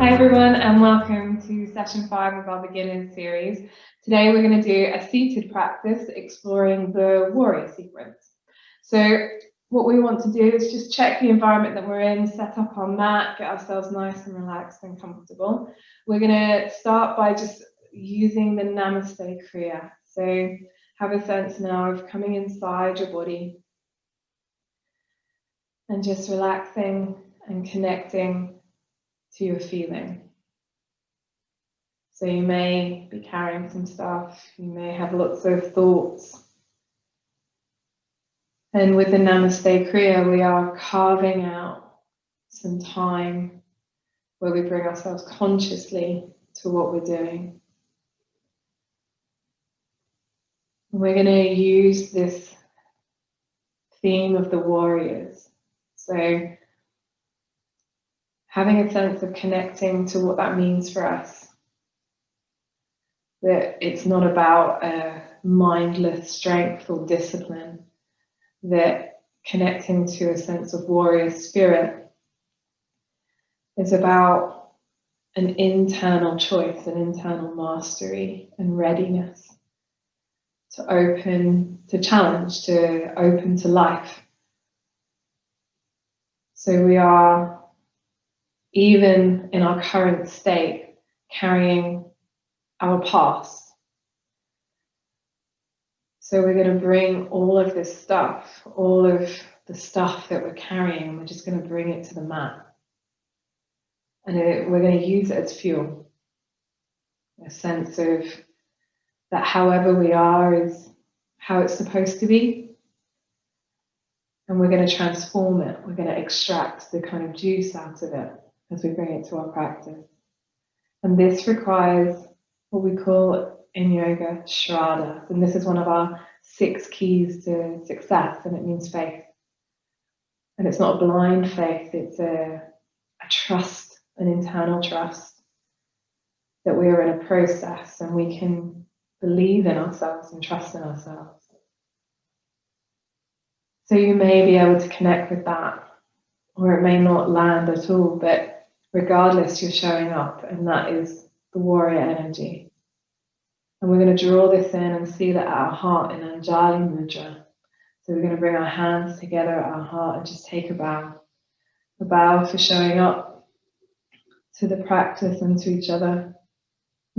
Hi everyone, and welcome to session 5 of our beginners series. Today we're going to do a seated practice exploring the warrior sequence. So what we want to do is just check the environment that we're in, set up our mat, get ourselves nice and relaxed and comfortable. We're going to start by just using the Namaste Kriya. So have a sense now of coming inside your body and just relaxing and connecting to your feeling. So you may be carrying some stuff, you may have lots of thoughts. And with the Namaste Kriya, we are carving out some time where we bring ourselves consciously to what we're doing. And we're going to use this theme of the warriors. So having a sense of connecting to what that means for us. That it's not about a mindless strength or discipline, that connecting to a sense of warrior spirit is about an internal choice, an internal mastery and readiness to open to challenge, to open to life. So we are, even in our current state, carrying our past. So we're going to bring all of this stuff, all of the stuff that we're carrying, we're just going to bring it to the mat. And we're going to use it as fuel. A sense of that however we are is how it's supposed to be. And we're going to transform it. We're going to extract the kind of juice out of it as we bring it to our practice. And this requires what we call in yoga Shraddha. And this is one of our 6 keys to success, and it means faith. And it's not a blind faith, it's a trust, an internal trust that we are in a process and we can believe in ourselves and trust in ourselves. So you may be able to connect with that, or it may not land at all, but regardless, you're showing up, and that is the warrior energy. And we're going to draw this in and seal it at our heart in Anjali Mudra. So we're going to bring our hands together at our heart and just take a bow. A bow for showing up to the practice and to each other.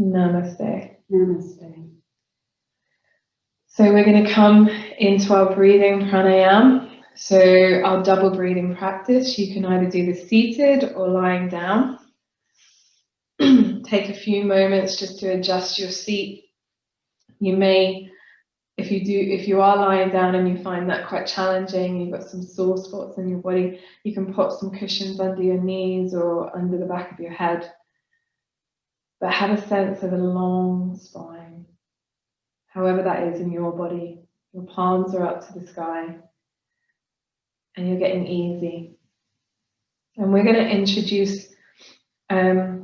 Namaste. Namaste. So we're going to come into our breathing pranayama. So our double breathing practice, you can either do this seated or lying down. Take a few moments just to adjust your seat. You may, if you are lying down and you find that quite challenging, you've got some sore spots in your body, you can pop some cushions under your knees or under the back of your head. But have a sense of a long spine, however that is in your body. Your palms are up to the sky and you're getting easy. And we're going to introduce a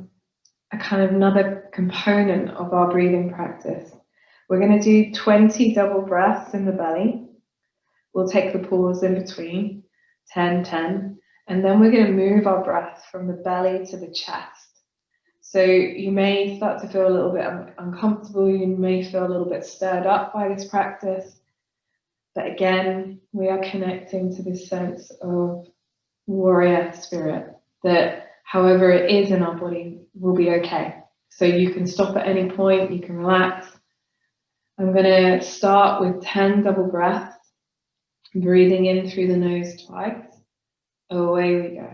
kind of another component of our breathing practice. We're going to do 20 double breaths in the belly. We'll take the pause in between, 10, 10, and then we're going to move our breath from the belly to the chest. So you may start to feel a little bit uncomfortable, you may feel a little bit stirred up by this practice, but again, we are connecting to this sense of warrior spirit, that however it is in our body will be okay. So you can stop at any point, you can relax. I'm going to start with 10 double breaths, breathing in through the nose twice. Away we go.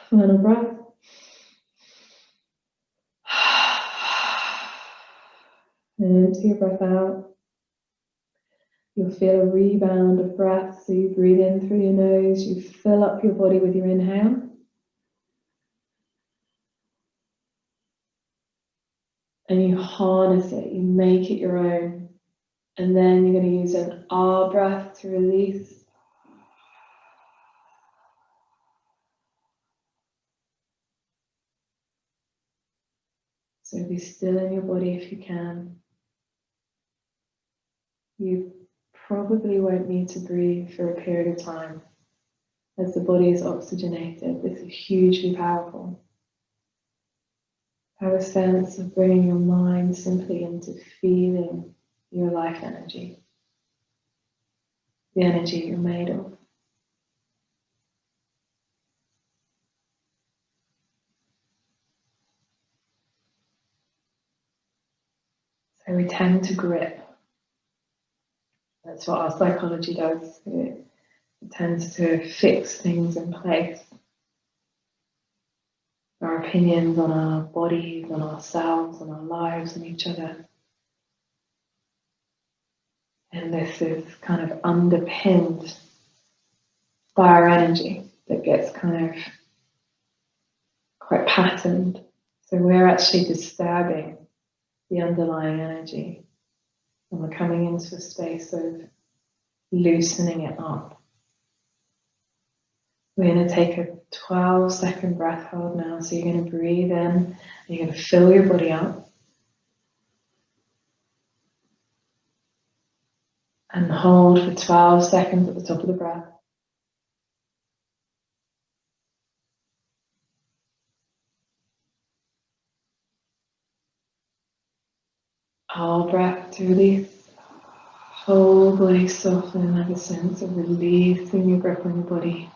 Final breath. And empty your breath out. You'll feel a rebound of breath. So you breathe in through your nose, you fill up your body with your inhale. And you harness it, you make it your own. And then you're going to use an R breath to release. So be still in your body if you can. You probably won't need to breathe for a period of time. As the body is oxygenated, this is hugely powerful. Have a sense of bringing your mind simply into feeling your life energy, the energy you're made of. So we tend to grip. That's what our psychology does. It tends to fix things in place. Our opinions on our bodies, on ourselves, on our lives, and each other. And this is kind of underpinned by our energy that gets kind of quite patterned. So we're actually disturbing the underlying energy. And we're coming into a space of loosening it up. We're going to take a 12-second breath hold now. So you're going to breathe in, and you're going to fill your body up. And hold for 12 seconds at the top of the breath. Whole breath to release. Whole body soften and have a sense of releasing your grip on your body.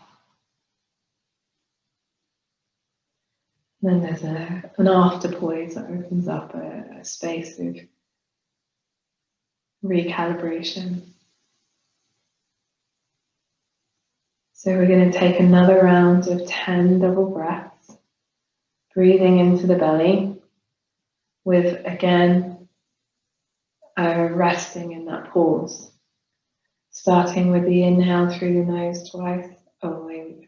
Then there's an after pause that opens up a space of recalibration. So we're going to take another round of 10 double breaths, breathing into the belly with, again, resting in that pause. Starting with the inhale through the nose twice. Away we go.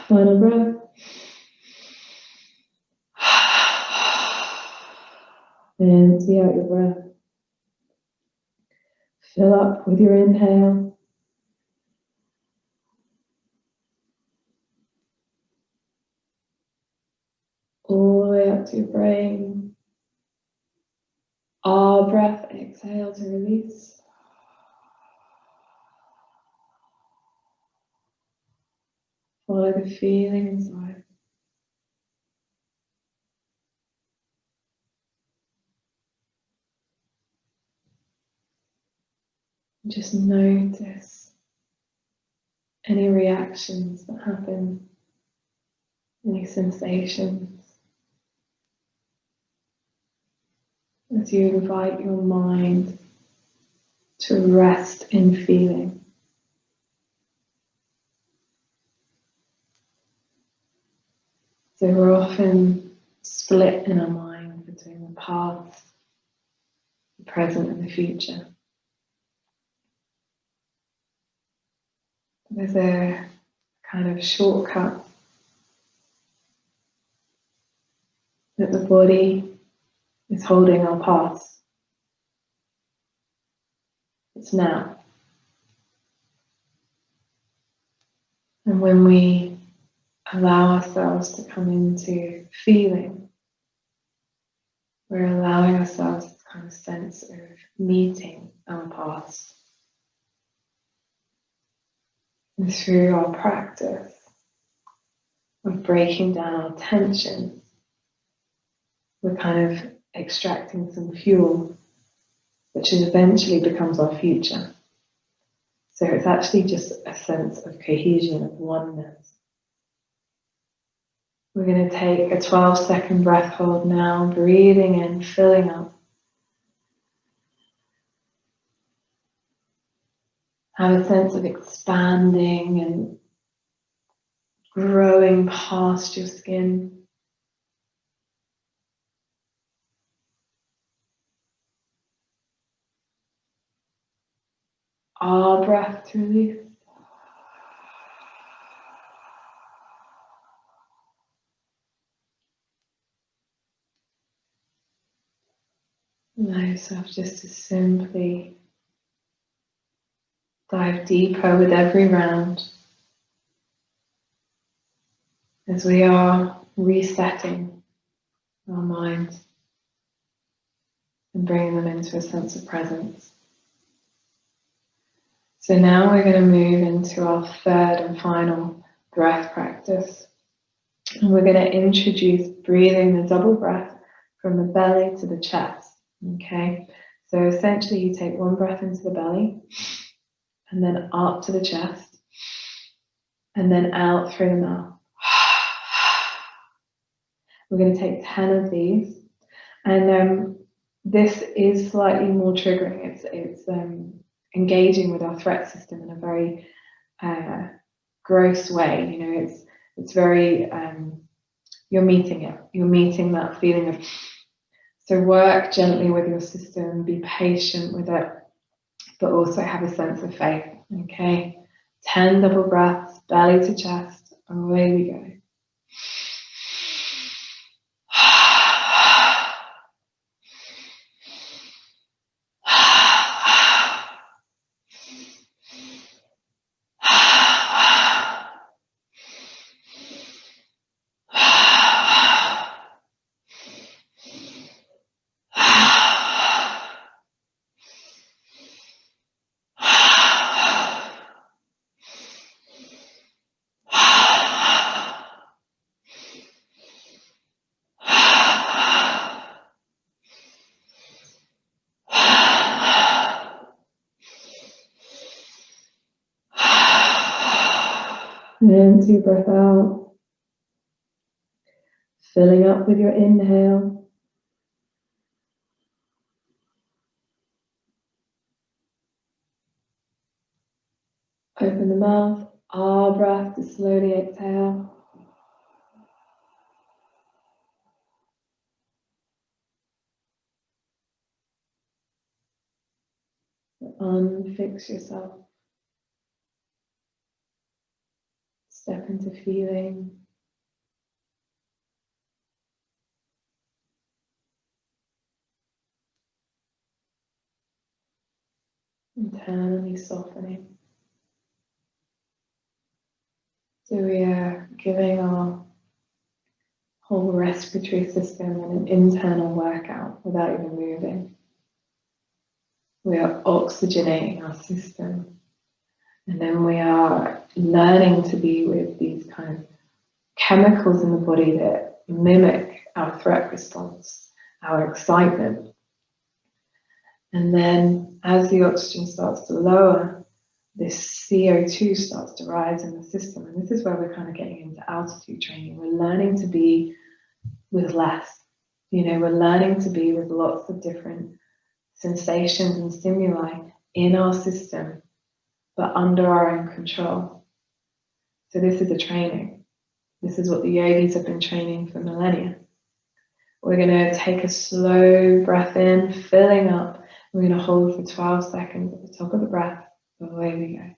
Final breath. And see out your breath. Fill up with your inhale. All the way up to your brain. R breath, exhale to release. Follow the feeling inside. Just notice any reactions that happen, any sensations, as you invite your mind to rest in feeling. So we're often split in our mind between the past, the present, and the future. There's a kind of shortcut that the body is holding our past. It's now. And when we allow ourselves to come into feeling, we're allowing ourselves this kind of sense of meeting our past. And through our practice of breaking down our tension, we're kind of extracting some fuel which eventually becomes our future. So it's actually just a sense of cohesion, of oneness. We're going to take a 12-second breath hold now, breathing in, filling up. Have a sense of expanding and growing past your skin. Our breath to release. Allow yourself just to simply dive deeper with every round as we are resetting our minds and bringing them into a sense of presence. So now we're going to move into our third and final breath practice. And we're going to introduce breathing the double breath from the belly to the chest. Okay, so essentially you take one breath into the belly and then up to the chest and then out through the mouth. We're going to take 10 of these, and this is slightly more triggering. It's engaging with our threat system in a very gross way. You know, it's very you're meeting it. You're meeting that feeling of. So work gently with your system. Be patient with it, but also have a sense of faith. Okay, 10 double breaths, belly to chest. Away we go. And deep breath out, filling up with your inhale. Open the mouth, our breath to slowly exhale. Unfix yourself. Step into feeling. Internally softening. So we are giving our whole respiratory system an internal workout without even moving. We are oxygenating our system. And then we are learning to be with these kind of chemicals in the body that mimic our threat response, our excitement. And then as the oxygen starts to lower, this CO2 starts to rise in the system. And this is where we're kind of getting into altitude training. We're learning to be with less. You know, we're learning to be with lots of different sensations and stimuli in our system, but under our own control. So this is a training. This is what the yogis have been training for millennia. We're going to take a slow breath in, filling up. We're going to hold for 12 seconds at the top of the breath. Away we go.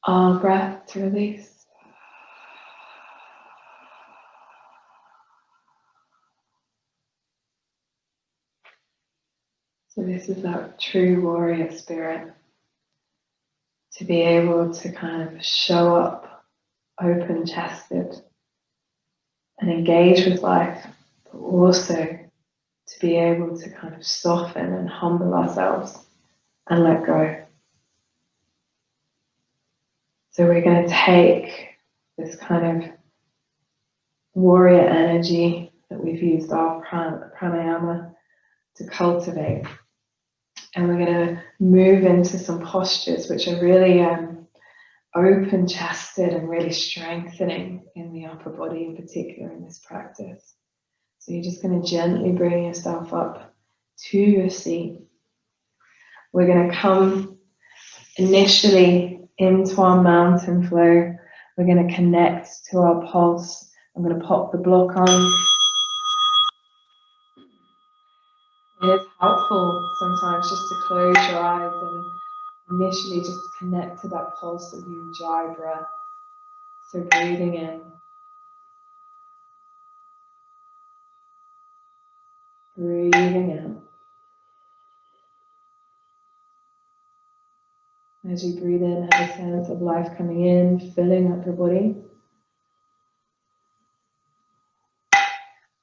Our breath to release. So this is that true warrior spirit, to be able to kind of show up open-chested and engage with life, but also to be able to kind of soften and humble ourselves and let go. So we're going to take this kind of warrior energy that we've used our pranayama to cultivate. And we're going to move into some postures which are really open chested and really strengthening in the upper body, in particular in this practice. So you're just going to gently bring yourself up to your seat. We're going to come initially into our mountain flow. We're going to connect to our pulse. I'm going to pop the block on. It is helpful sometimes just to close your eyes and initially just connect to that pulse of your Ujjayi breath. So breathing in, breathing out. As you breathe in, have a sense of life coming in, filling up your body.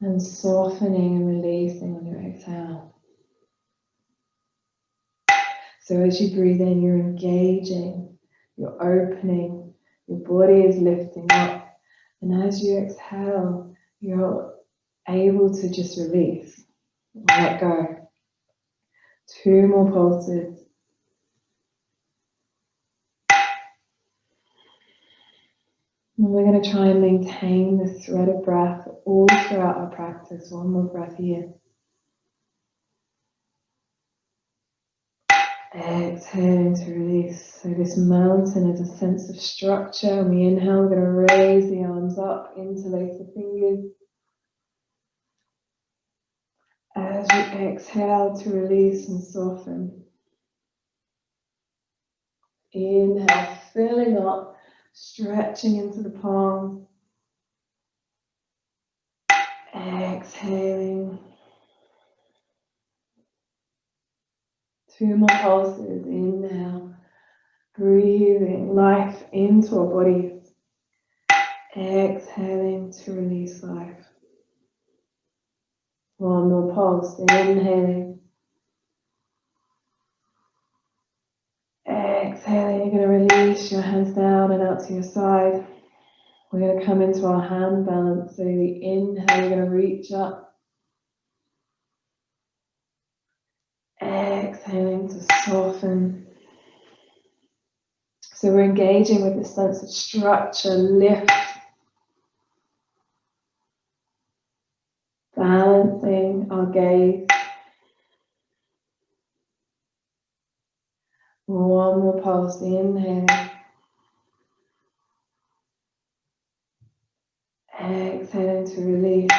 And softening and releasing on your exhale. So as you breathe in, you're engaging, you're opening, your body is lifting up. And as you exhale, you're able to just release, let go. 2 more pulses. And we're going to try and maintain this thread of breath all throughout our practice. 1 more breath here. Exhaling to release. So this mountain is a sense of structure. And we inhale, we're going to raise the arms up, interlace the fingers. As you exhale to release and soften. Inhale, filling up, stretching into the palms. Exhaling. 2 more pulses. Inhale, breathing life into our bodies. Exhaling to release life. 1 more pulse. Inhaling. Exhaling, you're going to release your hands down and out to your side. We're going to come into our hand balance. So we inhale, you're going to reach up. Exhaling to soften. So we're engaging with this sense of structure, lift. Balancing our gaze. 1 more pulse, inhale. Exhaling to release.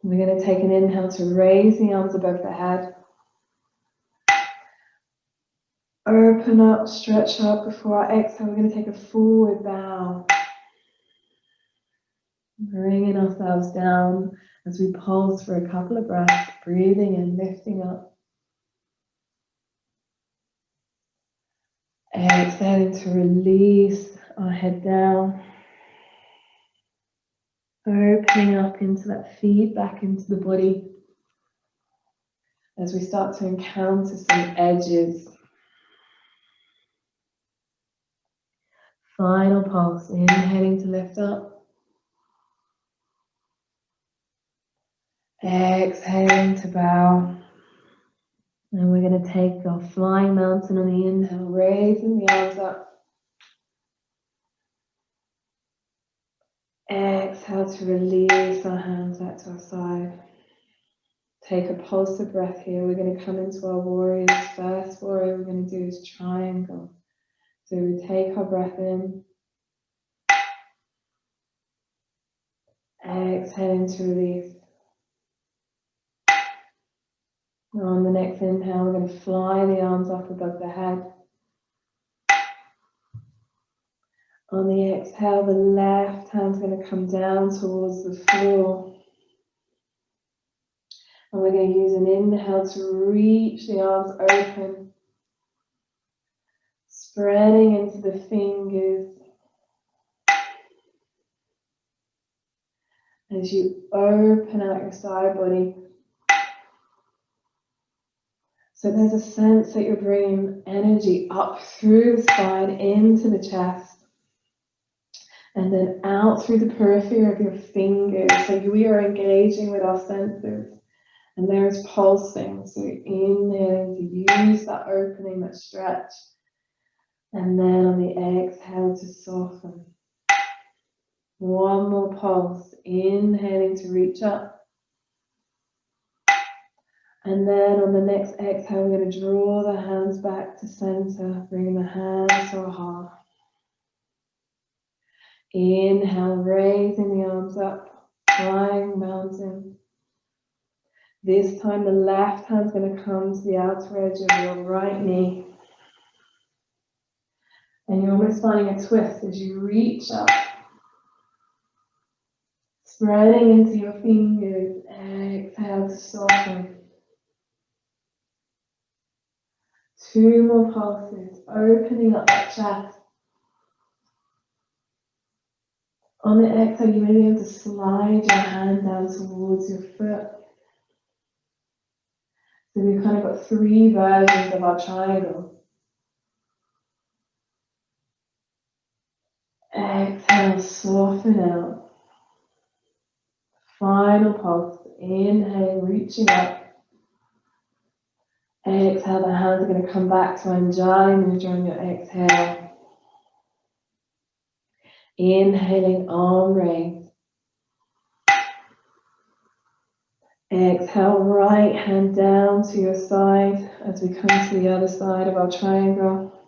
We're going to take an inhale to raise the arms above the head. Open up, stretch up before our exhale. We're going to take a forward bow. Bringing ourselves down as we pulse for a couple of breaths, breathing and lifting up. Exhaling to release our head down. Opening up into that feedback into the body as we start to encounter some edges. Final pulse, inhaling to lift up. Exhaling to bow. And we're going to take our flying mountain on the inhale, raising the arms up. Exhale to release our hands back to our side. Take a pulse of breath here. We're going to come into our warriors. First warrior we're going to do is triangle. So we take our breath in. Exhaling to release. On the next inhale, we're going to fly the arms up above the head. On the exhale, the left hand's going to come down towards the floor. And we're going to use an inhale to reach the arms open. Spreading into the fingers. As you open out your side body, So there's a sense that you're bringing energy up through the spine into the chest and then out through the periphery of your fingers. So we are engaging with our senses and there's pulsing. So inhaling to use that opening, that stretch. And then on the exhale to soften. One more pulse, inhaling to reach up. And then on the next exhale, we're going to draw the hands back to center, bringing the hands to our heart. Inhale, raising the arms up, flying mountain. This time the left hand's going to come to the outer edge of your right knee. And you're almost finding a twist as you reach up. Spreading into your fingers, exhale to soften. 2 more pulses, opening up that chest. On the exhale, you may be able to slide your hand down towards your foot. So we've kind of got 3 versions of our triangle. Exhale, soften out. Final pulse, inhale, reaching up. Exhale, the hands are going to come back to Anjali Mudra on your exhale. Inhaling, arm raise. Exhale, right hand down to your side as we come to the other side of our triangle.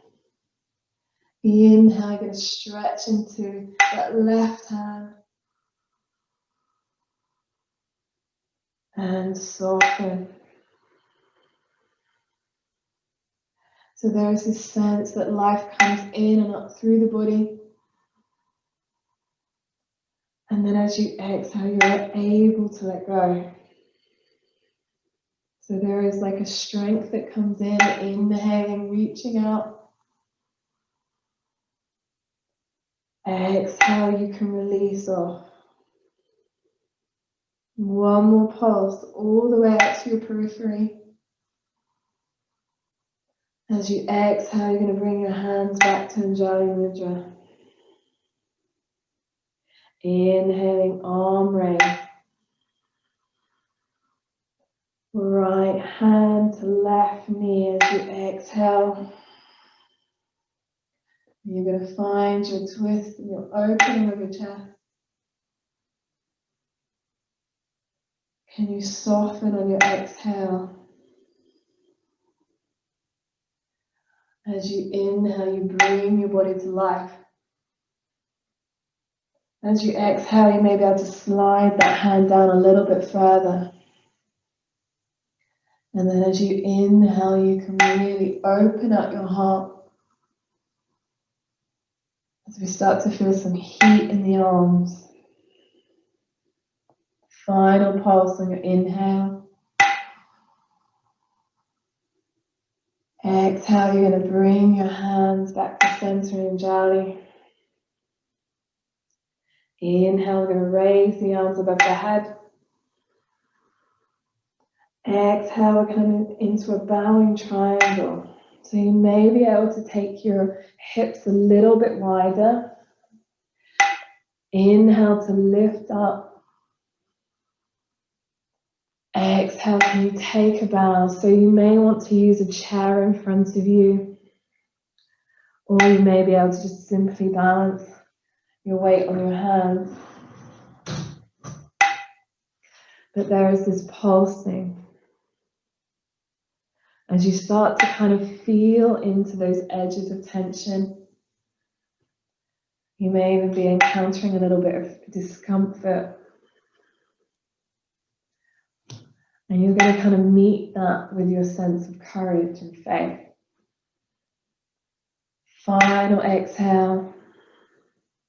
Inhale, you're going to stretch into that left hand. And soften. So there is this sense that life comes in and up through the body. And then as you exhale, you're able to let go. So there is like a strength that comes in, inhaling, reaching out. Exhale, you can release off. One more pulse all the way out to your periphery. As you exhale, you're going to bring your hands back to Anjali Mudra. Inhaling, arm raise. Right hand to left knee as you exhale. You're going to find your twist and your opening of your chest. Can you soften on your exhale? As you inhale, you bring your body to life. As you exhale, you may be able to slide that hand down a little bit further. And then as you inhale, you can really open up your heart. As we start to feel some heat in the arms. Final pulse on your inhale. Exhale, you're going to bring your hands back to center in Anjali. Inhale, we're going to raise the arms above the head. Exhale, we're coming into a bowing triangle. So you may be able to take your hips a little bit wider. Inhale to lift up. Exhale, can you take a bow? So you may want to use a chair in front of you. Or you may be able to just simply balance your weight on your hands. But there is this pulsing. As you start to kind of feel into those edges of tension, you may even be encountering a little bit of discomfort. And you're going to kind of meet that with your sense of courage and faith. Final exhale.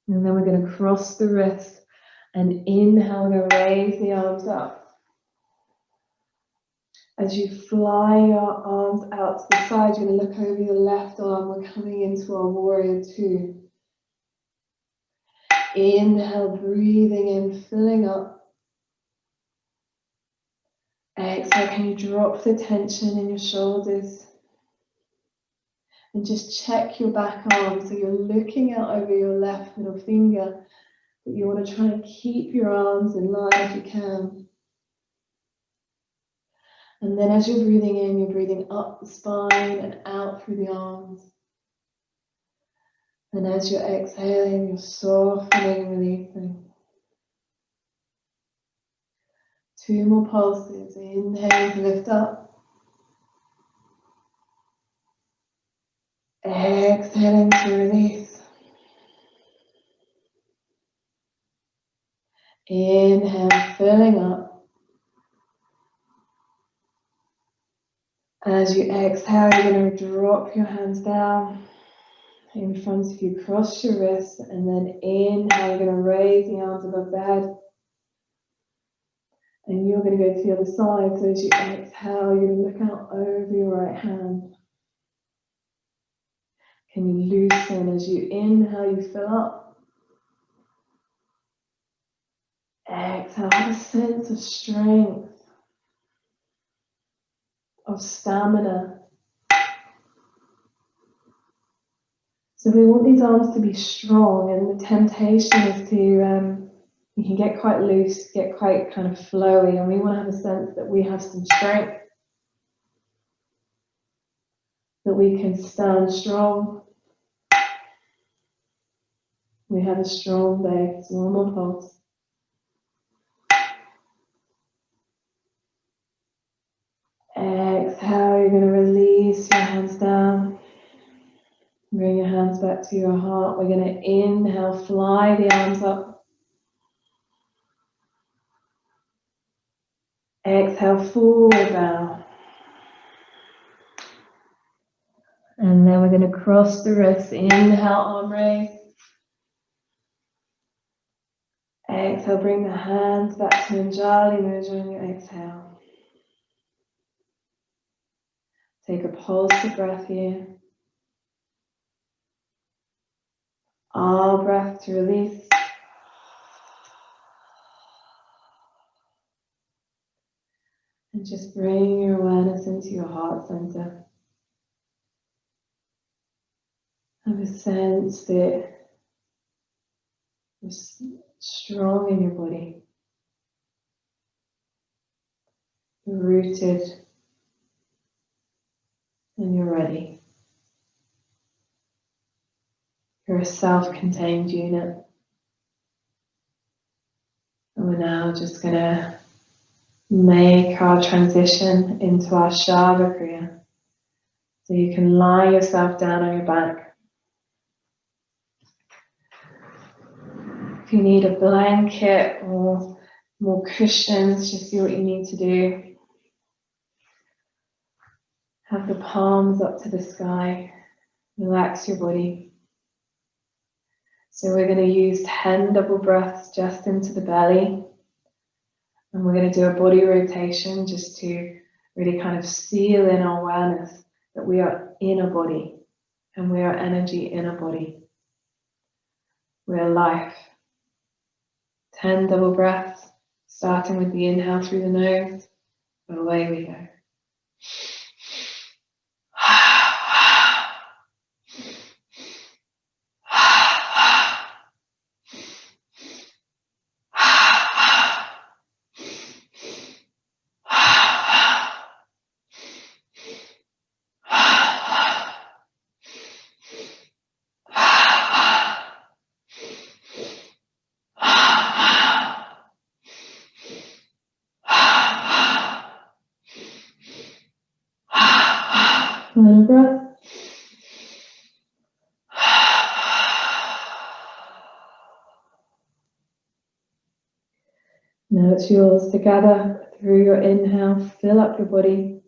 And then we're going to cross the wrists and inhale, we're going to raise the arms up. As you fly your arms out to the side, you're going to look over your left arm. We're coming into our warrior two. Inhale, breathing in, filling up. Exhale, can you drop the tension in your shoulders? And just check your back arm. So you're looking out over your left middle finger, but you want to try and keep your arms in line if you can. And then as you're breathing in, you're breathing up the spine and out through the arms. And as you're exhaling, you're softening and releasing. 2 more pulses. Inhale to lift up. Exhaling to release. Inhale, filling up. As you exhale, you're going to drop your hands down in front of you, cross your wrists, and then inhale, you're going to raise the arms above the head. And you're going to go to the other side. So as you exhale, you're going to look out over your right hand. Can you loosen as you inhale, you fill up. Exhale, have a sense of strength, of stamina. So we want these arms to be strong, and the temptation is to, you can get quite loose, get quite kind of flowy, and we want to have a sense that we have some strength, that we can stand strong. We have a strong base. One more pulse. Exhale, you're going to release your hands down. Bring your hands back to your heart. We're going to inhale, fly the arms up. Exhale, forward bow. And then we're going to cross the wrists. Inhale, arm raise. Exhale, bring the hands back to Anjali Mudra on your exhale. Take a pulse of breath here. All breath to release. And just bring your awareness into your heart center. Have a sense that you're strong in your body. You're rooted and you're ready. You're a self-contained unit. And we're now just going to make our transition into our Shavasana Kriya. So you can lie yourself down on your back. If you need a blanket or more cushions, just see what you need to do. Have the palms up to the sky. Relax your body. So we're going to use 10 double breaths just into the belly. And we're going to do a body rotation just to really kind of seal in our awareness that we are in a body and we are energy in a body. We are life. 10 double breaths, starting with the inhale through the nose. Away we go. Final breath. Now it's yours. Together through your inhale, fill up your body.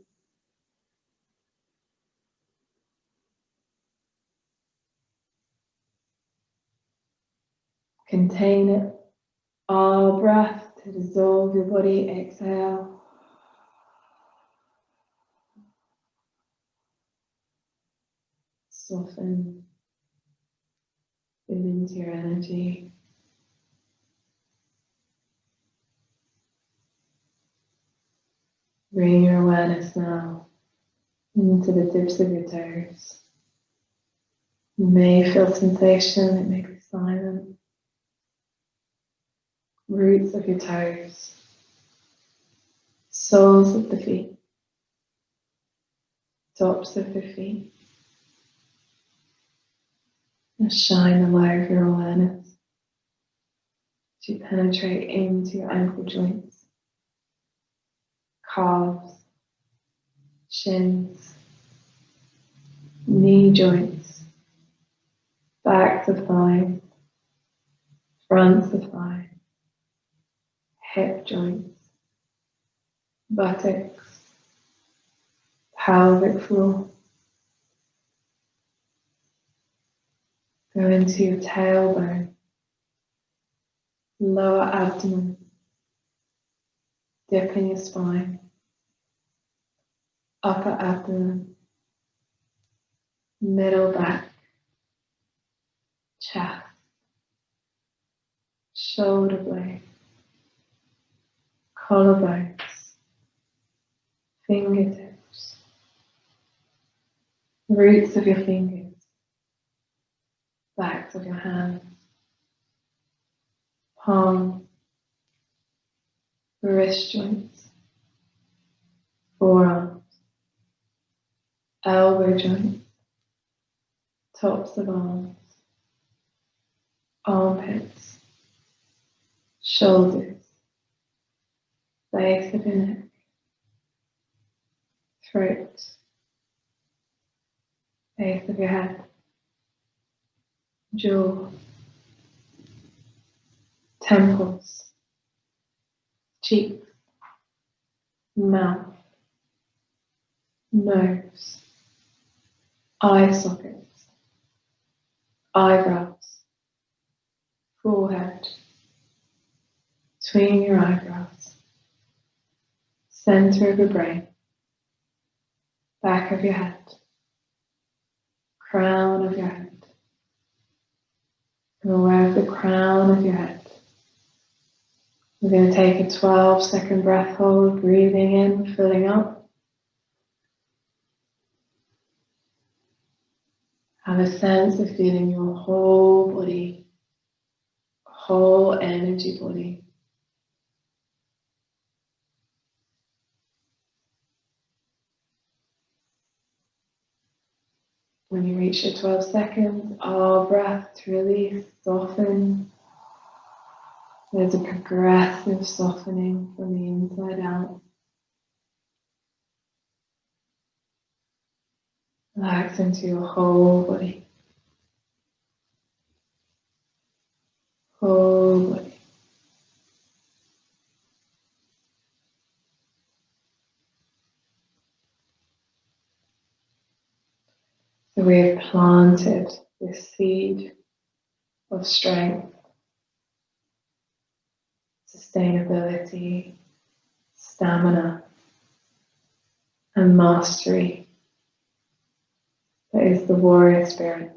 Contain it. All breath to dissolve your body. Exhale. Soften. Feel into your energy. Bring your awareness now into the tips of your toes. You may feel sensation, it may be silent. Roots of your toes, soles of the feet, tops of the feet. And shine the light of your awareness to penetrate into your ankle joints, calves, shins, knee joints, backs of thighs, fronts of thighs, hip joints, buttocks, pelvic floor. Go into your tailbone, lower abdomen, dip in your spine, upper abdomen, middle back, chest, shoulder blade, collarbones, fingertips, roots of your fingers, backs of your hands, palms, wrist joints, forearms, elbow joints, tops of arms, armpits, shoulders, base of your neck, throat, base of your head, jaw, temples, cheeks, mouth, nose, eye sockets, eyebrows, forehead, between your eyebrows, center of your brain, back of your head, crown of your head. And aware of the crown of your head. We're going to take a 12-second breath hold, breathing in, filling up. Have a sense of feeling your whole body, whole energy body. When you reach your 12 seconds, our breath to release, soften. There's a progressive softening from the inside out. Relax into your whole body. Whole body. So we have planted this seed of strength, sustainability, stamina, and mastery. That is the warrior spirit.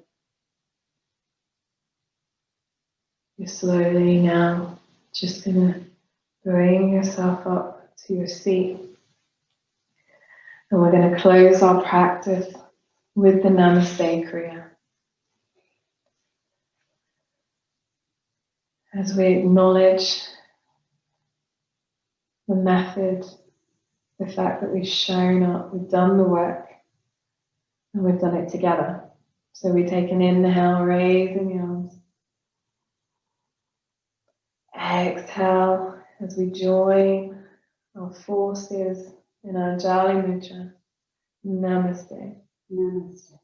You're slowly now just going to bring yourself up to your seat. And we're going to close our practice with the Namaste Kriya. As we acknowledge the method, the fact that we've shown up, we've done the work, and we've done it together. So we take an inhale, raising the arms. Exhale as we join our forces in Anjali Mudra. Namaste. Namaste.